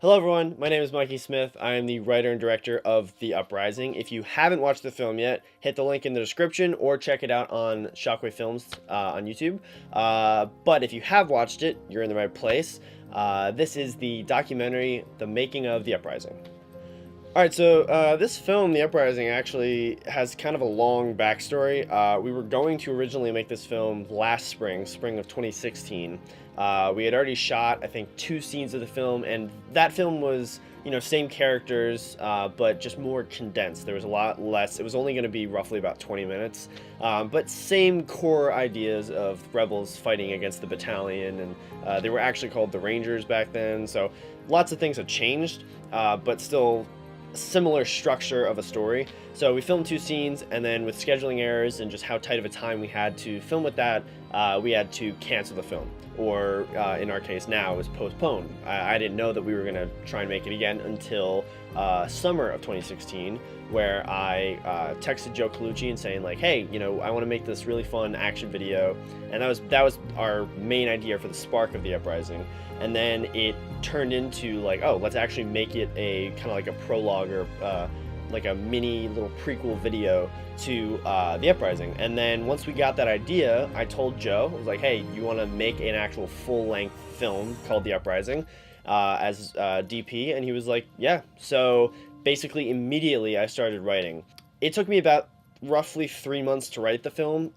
Hello, everyone. My name is Mikey Smith. I am the writer and director of The Uprising. If you haven't watched the film yet, hit the link in the description or check it out on Shockwave Films on YouTube. But if you have watched it, you're in the right place. This is the documentary, The Making of The Uprising. All right, so this film, The Uprising, actually has kind of a long backstory. We were going to originally make this film last spring of 2016. We had already shot, I think, 2 scenes of the film, and that film was, same characters, but just more condensed. There was a lot less. It was only going to be roughly about 20 minutes, but same core ideas of rebels fighting against the battalion, and they were actually called the Rangers back then. So lots of things have changed, but still similar structure of a story. So we filmed 2 scenes, and then with scheduling errors and just how tight of a time we had to film with that, we had to cancel the film, or in our case now, it was postponed. I didn't know that we were going to try and make it again until summer of 2016, where I texted Joe Colucci and saying like, hey, I want to make this really fun action video, and that was our main idea for the spark of The Uprising. And then it turned into like, oh, let's actually make it a kind of like a prologue or like a mini little prequel video to The Uprising. And then once we got that idea, I told Joe, I was like, hey, you want to make an actual full-length film called The Uprising as DP? And he was like, yeah. So basically immediately I started writing. It took me about roughly 3 months to write the film.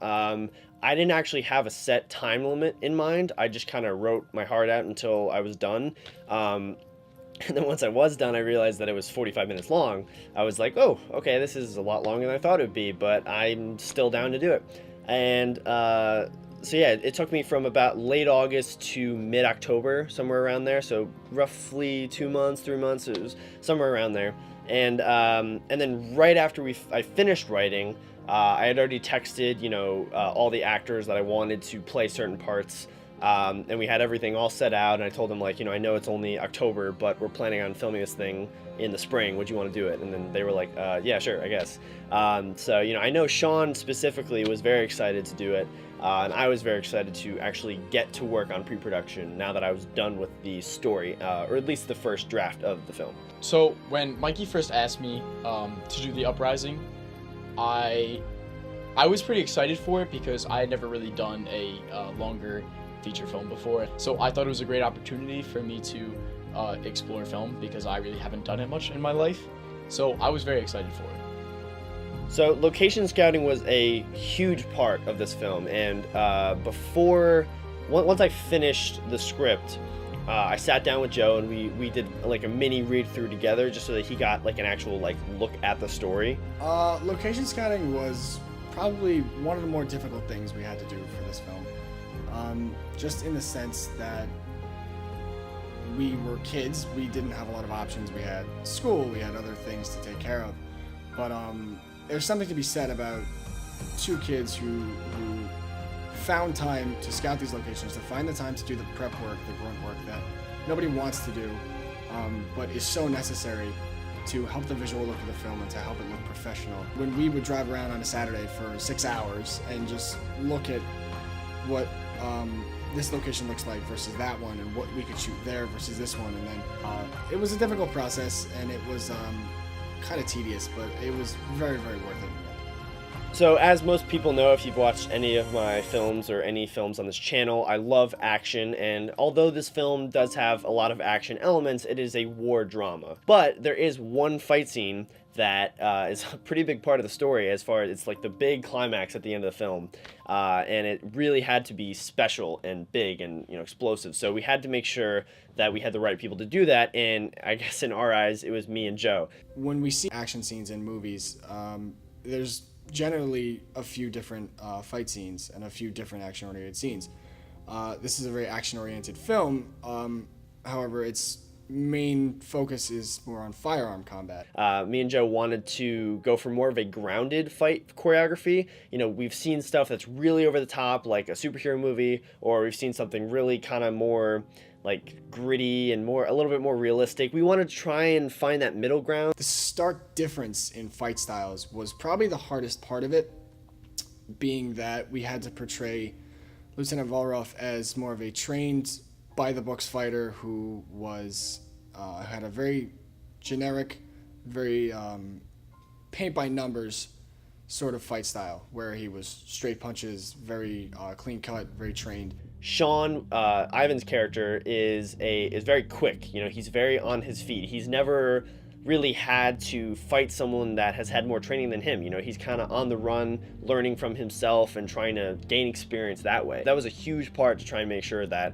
I didn't actually have a set time limit in mind. I just kind of wrote my heart out until I was done. And then once I was done, I realized that it was 45 minutes long. I was like, oh, okay, this is a lot longer than I thought it would be, but I'm still down to do it. And so yeah, it took me from about late August to mid-October, somewhere around there. So roughly 2 months, 3 months, it was somewhere around there. And then right after I finished writing, I had already texted, all the actors that I wanted to play certain parts, and we had everything all set out. And I told them like, I know it's only October, but we're planning on filming this thing in the spring. Would you want to do it? And then they were like, yeah, sure, I guess. So I know Sean specifically was very excited to do it, and I was very excited to actually get to work on pre-production now that I was done with the story, or at least the first draft of the film. So when Mikey first asked me to do The Uprising, I was pretty excited for it because I had never really done a longer feature film before. So I thought it was a great opportunity for me to explore film because I really haven't done it much in my life. So I was very excited for it. So location scouting was a huge part of this film, and once I finished the script, I sat down with Joe and we did like a mini read through together just so that he got like an actual like look at the story. Location scouting was probably one of the more difficult things we had to do for this film. Just in the sense that we were kids, we didn't have a lot of options. We had school, we had other things to take care of. But there's something to be said about two kids who found time to scout these locations, to find the time to do the prep work, the grunt work that nobody wants to do, but is so necessary to help the visual look of the film and to help it look professional. When we would drive around on a Saturday for 6 hours and just look at what this location looks like versus that one, and what we could shoot there versus this one, and then it was a difficult process, and it was kind of tedious, but it was very, very worth it. So as most people know, if you've watched any of my films or any films on this channel, I love action, and although this film does have a lot of action elements, it is a war drama. But there is one fight scene that is a pretty big part of the story, as far as it's like the big climax at the end of the film, and it really had to be special and big and explosive. So we had to make sure that we had the right people to do that, and I guess in our eyes it was me and Joe. When we see action scenes in movies, there's generally a few different fight scenes and a few different action-oriented scenes. This is a very action-oriented film. However, its main focus is more on firearm combat. Me and Joe wanted to go for more of a grounded fight choreography. We've seen stuff that's really over the top, like a superhero movie, or we've seen something really kind of more like gritty and a little bit more realistic. We wanted to try and find that middle ground. The stark difference in fight styles was probably the hardest part of it, being that we had to portray Lieutenant Volroff as more of a trained by the books fighter who was had a very generic, very paint by numbers sort of fight style, where he was straight punches, very clean cut, very trained. Sean, Ivan's character, is very quick. You know, he's very on his feet. He's never really had to fight someone that has had more training than him. You know, he's kind of on the run, learning from himself and trying to gain experience that way. That was a huge part to try and make sure that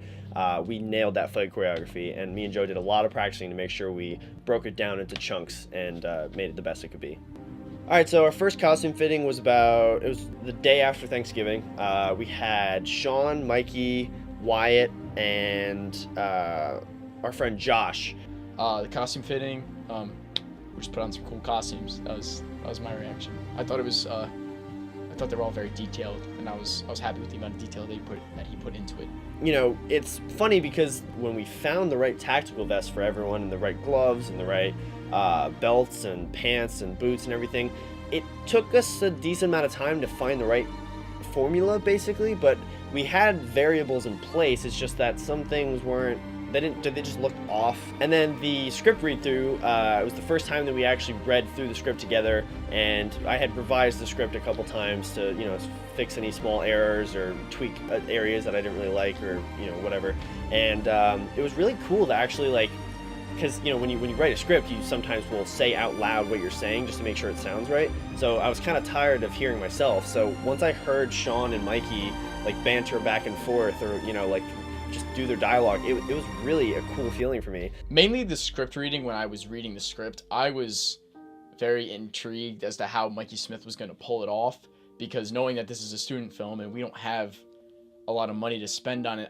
we nailed that fight choreography, and me and Joe did a lot of practicing to make sure we broke it down into chunks and made it the best it could be. All right, so our first costume fitting was it was the day after Thanksgiving. We had Sean, Mikey, Wyatt, and our friend Josh. The costume fitting, we just put on some cool costumes. That was my reaction. I thought they were all very detailed, and I was happy with the amount of detail that he put into it. You know, it's funny because when we found the right tactical vest for everyone, and the right gloves, and the right belts and pants and boots and everything, it took us a decent amount of time to find the right formula, basically, but we had variables in place. It's just that some things they just looked off. And then the script read through, it was the first time that we actually read through the script together, and I had revised the script a couple times to, you know, fix any small errors or tweak areas that I didn't really like, or, you know, whatever. And it was really cool to actually, like, because, you know, when you write a script, you sometimes will say out loud what you're saying just to make sure it sounds right. So I was kind of tired of hearing myself. So once I heard Sean and Mikey like banter back and forth, or, you know, like just do their dialogue, it was really a cool feeling for me. Mainly the script reading. When I was reading the script, I was very intrigued as to how Mikey Smith was going to pull it off, because knowing that this is a student film and we don't have a lot of money to spend on it,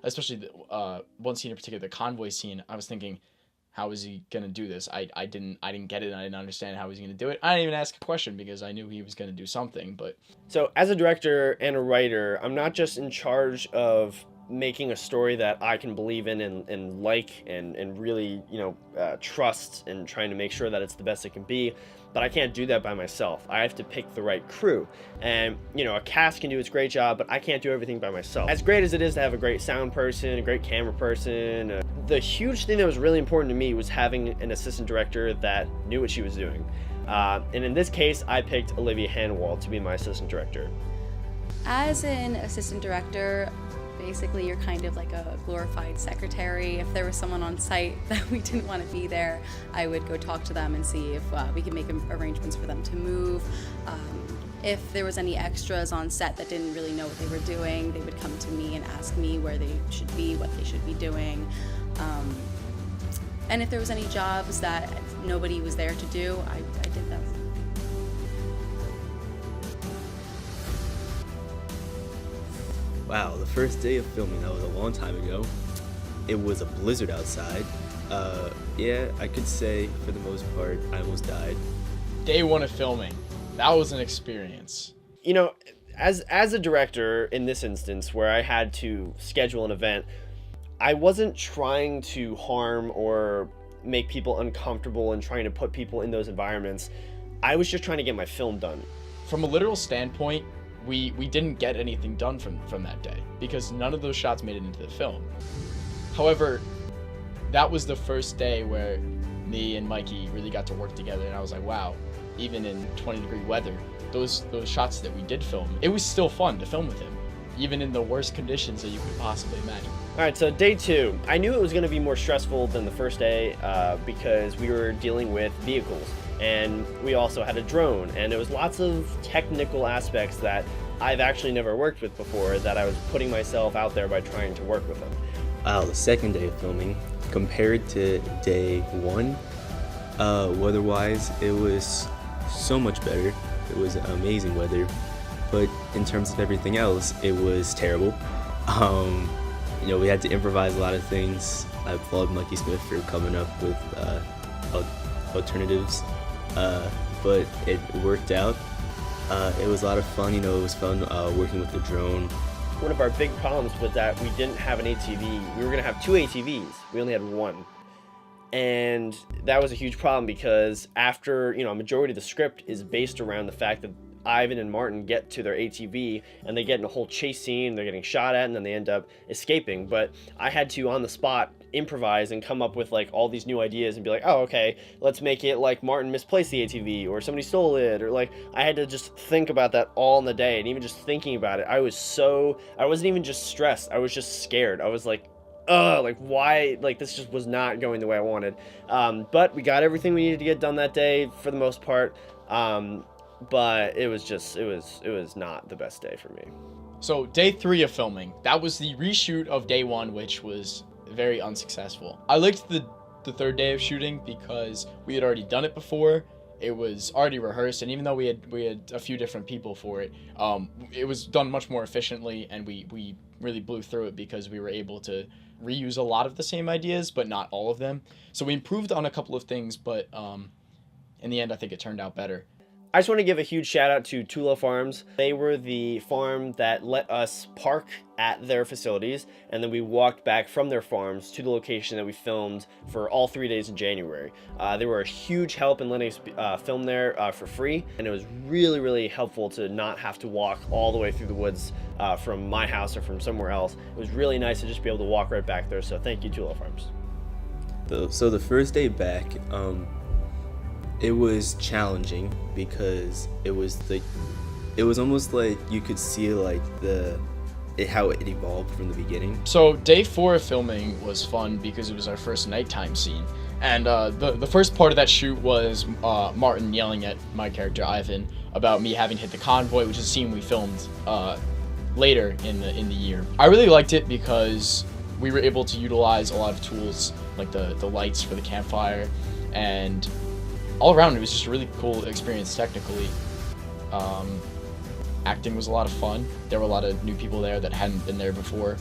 especially the, one scene in particular, the convoy scene, I was thinking, how is he gonna do this? I didn't get it, and I didn't understand how he was gonna do it. I didn't even ask a question because I knew he was gonna do something. But so as a director and a writer, I'm not just in charge of making a story that I can believe in and like and really, you know, trust, and trying to make sure that it's the best it can be. But I can't do that by myself. I have to pick the right crew. And, you know, a cast can do its great job, but I can't do everything by myself. As great as it is to have a great sound person, a great camera person, the huge thing that was really important to me was having an assistant director that knew what she was doing. And in this case, I picked Olivia Hanwald to be my assistant director. As an assistant director, basically you're kind of like a glorified secretary. If there was someone on site that we didn't want to be there, I would go talk to them and see if we could make arrangements for them to move. If there was any extras on set that didn't really know what they were doing, they would come to me and ask me where they should be, what they should be doing. And if there was any jobs that nobody was there to do, I did them. Wow, the first day of filming, that was a long time ago. It was a blizzard outside. Yeah, I could say for the most part, I almost died. Day one of filming, that was an experience. You know, as a director in this instance, where I had to schedule an event, I wasn't trying to harm or make people uncomfortable and trying to put people in those environments. I was just trying to get my film done. From a literal standpoint, we didn't get anything done from that day because none of those shots made it into the film. However, that was the first day where me and Mikey really got to work together, and I was like, wow, even in 20-degree weather, those shots that we did film, it was still fun to film with him, even in the worst conditions that you could possibly imagine. All right, so day two, I knew it was going to be more stressful than the first day because we were dealing with vehicles, and we also had a drone, and there was lots of technical aspects that I've actually never worked with before that I was putting myself out there by trying to work with them. Wow, the second day of filming, compared to day one, weather-wise, it was so much better. It was amazing weather, but in terms of everything else, it was terrible. You know, we had to improvise a lot of things. I applaud Mikey Smith for coming up with alternatives, but it worked out. It was a lot of fun. You know, it was fun working with the drone. One of our big problems was that we didn't have an ATV. We were going to have 2 ATVs. We only had one. And that was a huge problem because after, you know, a majority of the script is based around the fact that Ivan and Martin get to their ATV and they get in a whole chase scene, they're getting shot at, and then they end up escaping. But I had to, on the spot, improvise and come up with like all these new ideas and be like, oh, okay, let's make it like Martin misplaced the ATV or somebody stole it, or like I had to just think about that all in the day. And even just thinking about it, I wasn't even just stressed, I was just scared. I was like, like why, like this just was not going the way I wanted. But we got everything we needed to get done that day for the most part. But it was not the best day for me. So day 3 of filming, that was the reshoot of day 1, which was very unsuccessful. I liked the third day of shooting because we had already done it before. It was already rehearsed, and even though we had a few different people for it, it was done much more efficiently, and we really blew through it because we were able to reuse a lot of the same ideas, but not all of them. So we improved on a couple of things, but in the end, I think it turned out better. I just want to give a huge shout out to Tula Farms. They were the farm that let us park at their facilities, and then we walked back from their farms to the location that we filmed for all 3 days in January. They were a huge help in letting us film there for free, and it was really, really helpful to not have to walk all the way through the woods from my house or from somewhere else. It was really nice to just be able to walk right back there, so thank you, Tula Farms. So the first day back, it was challenging because it was almost like you could see like how it evolved from the beginning. So day 4 of filming was fun because it was our first nighttime scene, and the first part of that shoot was Martin yelling at my character Ivan about me having hit the convoy, which is a scene we filmed later in the year. I really liked it because we were able to utilize a lot of tools like the lights for the campfire, and all around, it was just a really cool experience technically. Acting was a lot of fun. There were a lot of new people there that hadn't been there before,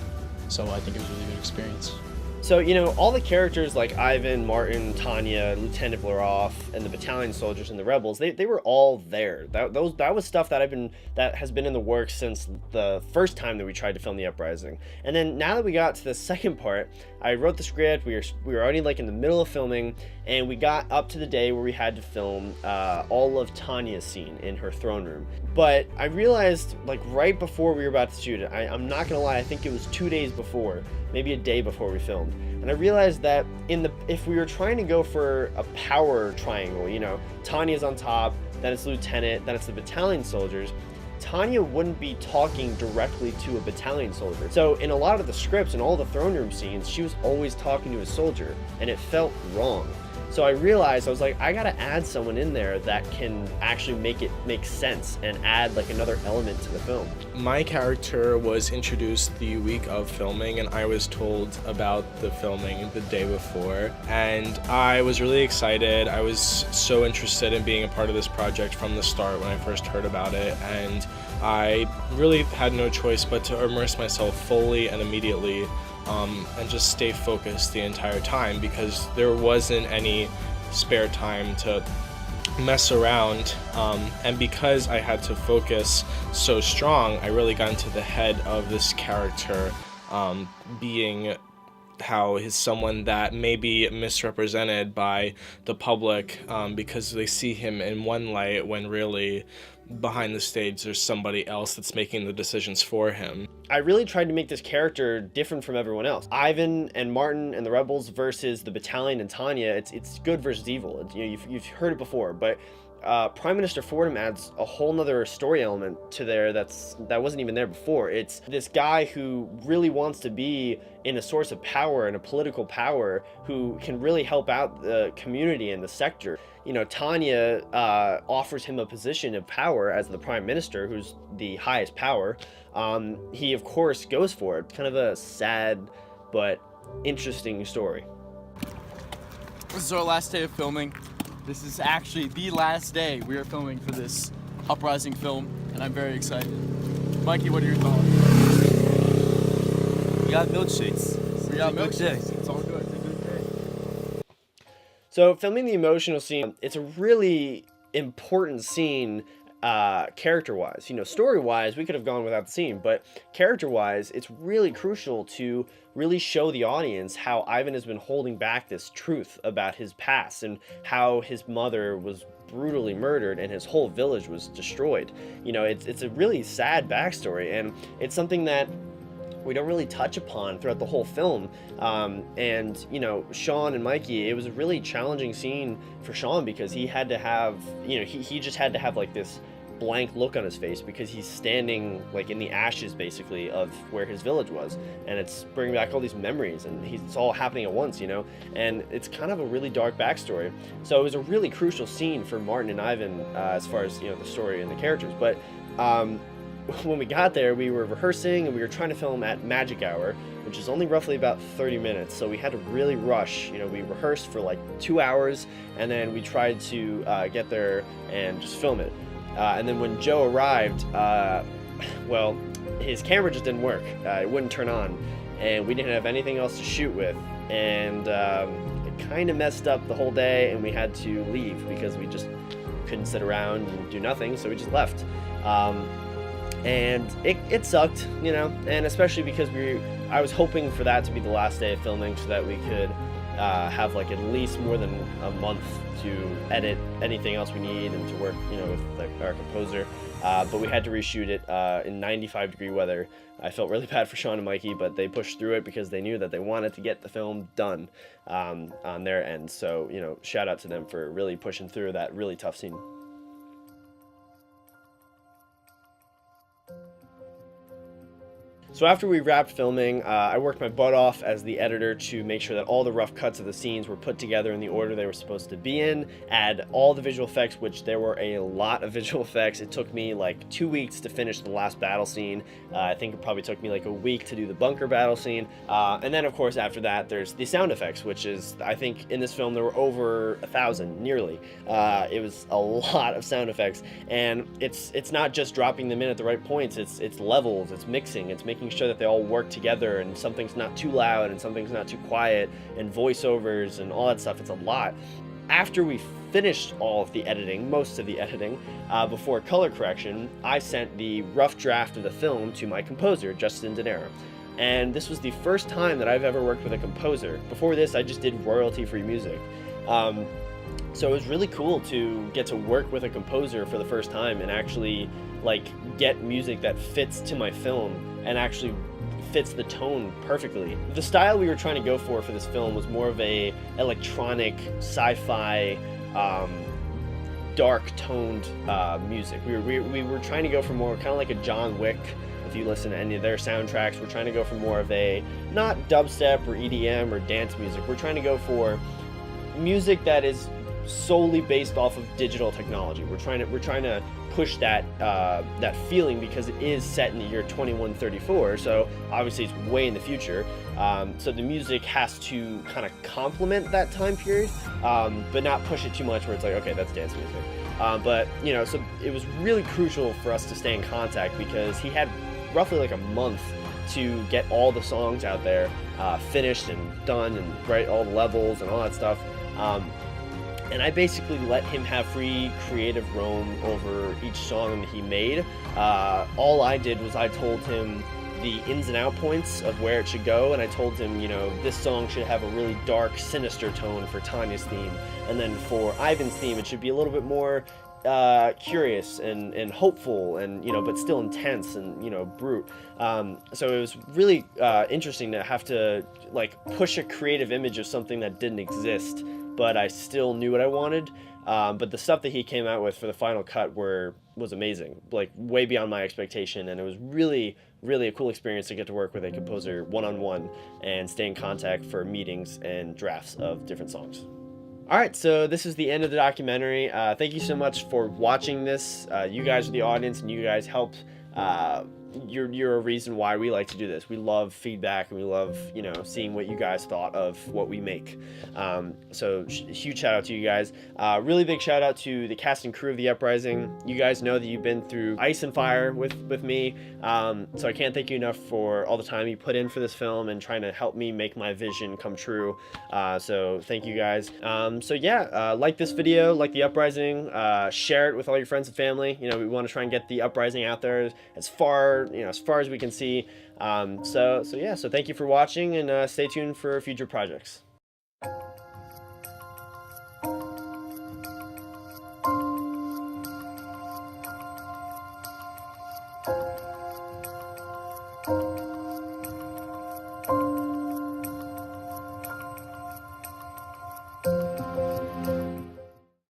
so I think it was a really good experience. So, all the characters like Ivan, Martin, Tanya, Lieutenant Vlarov, and the battalion soldiers and the rebels, they were all there. That was stuff that has been in the works since the first time that we tried to film the Uprising. And then now that we got to the second part, I wrote the script, we were already like in the middle of filming, and we got up to the day where we had to film all of Tanya's scene in her throne room. But I realized like right before we were about to shoot it, I'm not gonna lie, I think it was 2 days before, maybe a day before we filmed, and I realized that if we were trying to go for a power triangle, Tanya's on top, then it's Lieutenant, then it's the battalion soldiers, Tanya wouldn't be talking directly to a battalion soldier. So in a lot of the scripts and all the throne room scenes, she was always talking to a soldier, and it felt wrong. So I realized, I was like, I gotta add someone in there that can actually make it make sense and add like another element to the film. My character was introduced the week of filming, and I was told about the filming the day before, and I was really excited. I was so interested in being a part of this project from the start when I first heard about it, and I really had no choice but to immerse myself fully and immediately, and just stay focused the entire time, because there wasn't any spare time to mess around, and because I had to focus so strong, I really got into the head of this character, being how he's someone that may be misrepresented by the public, because they see him in one light when really behind the stage there's somebody else that's making the decisions for him. I really tried to make this character different from everyone else. Ivan and Martin and the rebels versus the battalion and Tanya, it's good versus evil. You've heard it before, but Prime Minister Fordham adds a whole nother story element to there that wasn't even there before. It's this guy who really wants to be in a source of power and a political power, who can really help out the community and the sector. Tanya offers him a position of power as the Prime Minister, who's the highest power. He of course goes for it. Kind of a sad but interesting story. This is our last day of filming. This is actually the last day we are filming for this Uprising film, and I'm very excited. Mikey, what are your thoughts? We got milkshakes. We got It's a good day. milkshakes. It's all good. It's a good day. So filming the emotional scene, it's a really important scene character-wise. Story-wise, we could have gone without the scene, but character-wise, it's really crucial to really show the audience how Ivan has been holding back this truth about his past and how his mother was brutally murdered and his whole village was destroyed. It's a really sad backstory, and it's something that we don't really touch upon throughout the whole film. And you know, Sean and Mikey, it was a really challenging scene for Sean because he had to have, you know, he just had to have like this blank look on his face because he's standing like in the ashes basically of where his village was, and it's bringing back all these memories, and it's all happening at once, you know, and it's kind of a really dark backstory. So it was a really crucial scene for Martin and Ivan as far as, you know, the story and the characters. But when we got there, we were rehearsing and we were trying to film at magic hour, which is only roughly about 30 minutes, so we had to really rush. You know, we rehearsed for like 2 hours, and then we tried to get there and just film it. And then when Joe arrived, well, his camera just didn't work. It wouldn't turn on, and we didn't have anything else to shoot with, and it kind of messed up the whole day, and we had to leave because we just couldn't sit around and do nothing, so we just left. And it sucked, you know, and especially because I was hoping for that to be the last day of filming so that we could have like at least more than a month to edit anything else we need and to work, you know, with our composer. But we had to reshoot it in 95-degree weather. I felt really bad for Sean and Mikey, but they pushed through it because they knew that they wanted to get the film done on their end. So, you know, shout out to them for really pushing through that really tough scene. So after we wrapped filming, I worked my butt off as the editor to make sure that all the rough cuts of the scenes were put together in the order they were supposed to be in, add all the visual effects, which there were a lot of visual effects. It took me like 2 weeks to finish the last battle scene. I think it probably took me like a week to do the bunker battle scene. And then of course after that there's the sound effects, which is, I think in this film there were over 1,000 nearly. It was a lot of sound effects, and it's not just dropping them in at the right points, it's levels, it's mixing, it's making sure that they all work together and something's not too loud and something's not too quiet, and voiceovers and all that stuff. It's a lot. After we finished all of the editing, most of the editing, before color correction, I sent the rough draft of the film to my composer, Justin Denera. And this was the first time that I've ever worked with a composer. Before this, I just did royalty-free music. So it was really cool to get to work with a composer for the first time and actually like get music that fits to my film and actually fits the tone perfectly. The style we were trying to go for this film was more of a electronic, sci-fi, dark toned music. We were trying to go for more kind of like a John Wick. If you listen to any of their soundtracks, we're trying to go for more of a, not dubstep or EDM or dance music. We're trying to go for music that is solely based off of digital technology. We're trying to push that that feeling because it is set in the year 2134, so obviously it's way in the future. So the music has to kind of complement that time period, but not push it too much where it's like, okay, that's dance music. But you know, so it was really crucial for us to stay in contact because he had roughly like a month to get all the songs out there finished and done and write all the levels and all that stuff. And I basically let him have free creative roam over each song that he made. All I did was I told him the ins and out points of where it should go, and I told him, you know, this song should have a really dark, sinister tone for Tanya's theme, and then for Ivan's theme it should be a little bit more curious and hopeful, and you know, but still intense and, you know, brute. So it was really interesting to have to like push a creative image of something that didn't exist, but I still knew what I wanted. But the stuff that he came out with for the final cut was amazing, like way beyond my expectation, and it was really a cool experience to get to work with a composer one-on-one and stay in contact for meetings and drafts of different songs. All right, so this is the end of the documentary. Thank you so much for watching this. You guys are the audience, and you guys helped. You're a reason why we like to do this. We love feedback, and we love, you know, seeing what you guys thought of what we make. So huge shout out to you guys. Really big shout out to the cast and crew of The Uprising. You guys know that you've been through ice and fire with me. So I can't thank you enough for all the time you put in for this film and trying to help me make my vision come true. So thank you guys. So yeah, like this video, like The Uprising, share it with all your friends and family. You know, we want to try and get The Uprising out there as far as we can see. So thank you for watching, and stay tuned for future projects.